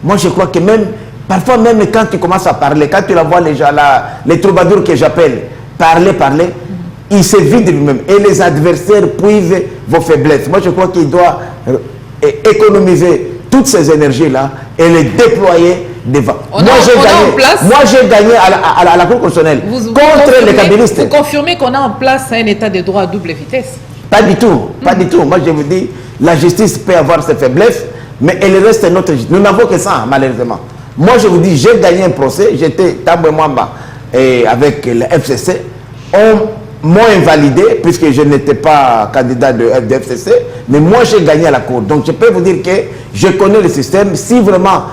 Moi, je crois que même, parfois même quand tu commences à parler, quand tu la vois les gens là, les troubadours que j'appelle, parler, il se vide lui-même. Et les adversaires puisent vos faiblesses. Moi, je crois qu'il doit économiser toutes ces énergies-là et les déployer devant. Moi, j'ai gagné à la Cour constitutionnelle contre les kabylistes. Vous confirmez qu'on a en place un état de droit à double vitesse? Pas du tout, pas du tout. Moi, je vous dis, la justice peut avoir ses faiblesses, mais elle reste notre justice. Nous n'avons que ça, malheureusement. Moi, je vous dis, j'ai gagné un procès. J'étais Tambwe Mwamba avec le FCC. On m'a invalidé, puisque je n'étais pas candidat de FCC, mais moi, j'ai gagné à la Cour. Donc, je peux vous dire que je connais le système. Si vraiment,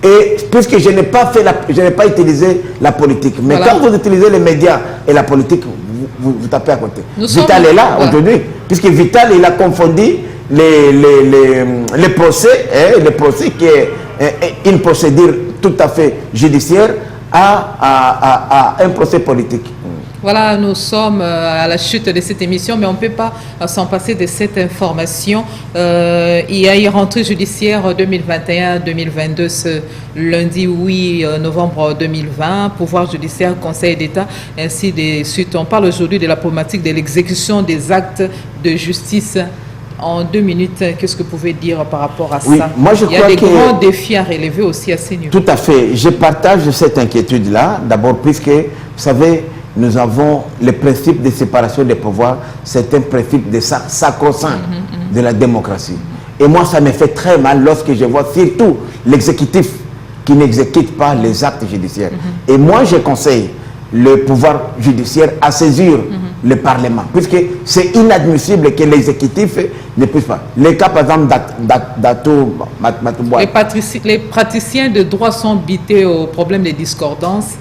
et puisque je n'ai pas utilisé la politique. Mais quand vous utilisez les médias et la politique, vous tapez à côté. Vital est là aujourd'hui, puisque Vital, il a confondu les procès, les procès qui est une procédure tout à fait judiciaire à un procès politique. Voilà, nous sommes à la chute de cette émission, mais on ne peut pas s'en passer de cette information. Il y a une rentrée judiciaire 2021-2022 ce lundi 8 novembre 2020, pouvoir judiciaire, Conseil d'État, ainsi de suite. On parle aujourd'hui de la problématique de l'exécution des actes de justice. En 2 minutes, qu'est-ce que vous pouvez dire par rapport à ça? Moi, je crois des grands défis à relever aussi à ces niveaux. Tout à fait. Je partage cette inquiétude-là. D'abord, puisque, vous savez, nous avons le principe de séparation des pouvoirs. C'est un principe de sacro-saint de la démocratie. Et moi, ça me fait très mal lorsque je vois surtout l'exécutif qui n'exécute pas les actes judiciaires. Et moi, je conseille le pouvoir judiciaire à saisir le Parlement, puisque c'est inadmissible que l'exécutif ne puisse pas. Les cas, par exemple, d'Ato Matouboua. Les praticiens de droit sont bités au problème des discordances.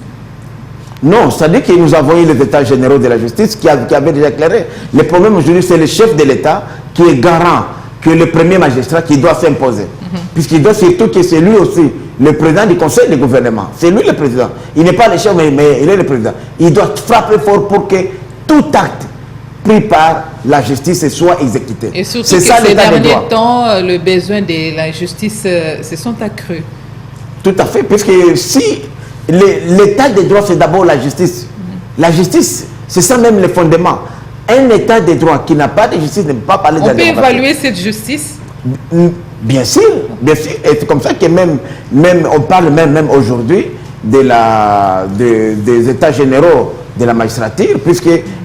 Non, c'est-à-dire que nous avons eu les états généraux de la justice qui avaient déjà éclairé. Le problème aujourd'hui, c'est le chef de l'État qui est garant que le premier magistrat qui doit s'imposer. Puisqu'il doit surtout que c'est lui aussi le président du conseil de gouvernement. C'est lui le président. Il n'est pas le chef, mais il est le président. Il doit frapper fort pour que tout acte pris par la justice soit exécuté. Et surtout que ces derniers temps, le besoin de la justice se sont accrus. Tout à fait, puisque si l'état de droit, c'est d'abord la justice. La justice, c'est ça même le fondement. Un état de droit qui n'a pas de justice ne peut pas parler de la démocratie. On peut évaluer cette justice? Bien sûr, bien sûr. Et c'est comme ça que même on parle même aujourd'hui des états généraux de la magistrature,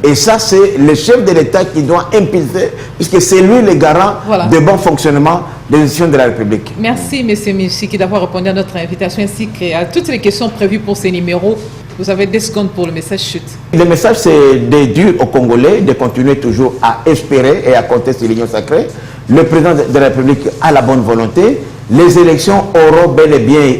et ça c'est le chef de l'État qui doit impulser, puisque c'est lui le garant de bon fonctionnement des institutions de la République. Merci M. Moussiki d'avoir répondu à notre invitation ainsi qu'à toutes les questions prévues pour ces numéros. Vous avez des secondes pour le message chute. Le message, c'est de dire aux Congolais de continuer toujours à espérer et à compter sur l'Union sacrée. Le président de la République a la bonne volonté. Les élections auront bel et bien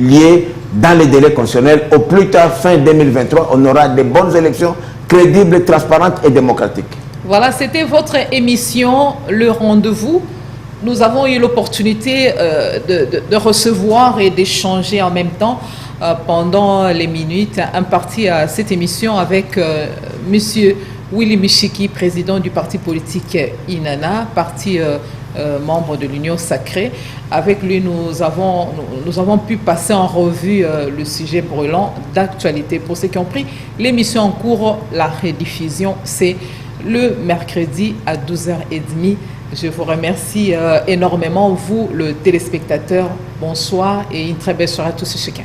lieu dans les délais constitutionnels. Au plus tard, fin 2023, on aura de bonnes élections crédibles, transparentes et démocratiques. Voilà, c'était votre émission, Le Rendez-vous. Nous avons eu l'opportunité de recevoir et d'échanger en même temps pendant les minutes imparties à cette émission avec Monsieur Willy Michiki, président du parti politique INANA, parti membre de l'Union sacrée. Avec lui, nous avons pu passer en revue le sujet brûlant d'actualité. Pour ceux qui ont pris l'émission en cours, la rediffusion, c'est le mercredi à 12h30. Je vous remercie énormément, vous, le téléspectateur. Bonsoir et une très belle soirée à tous et chacun.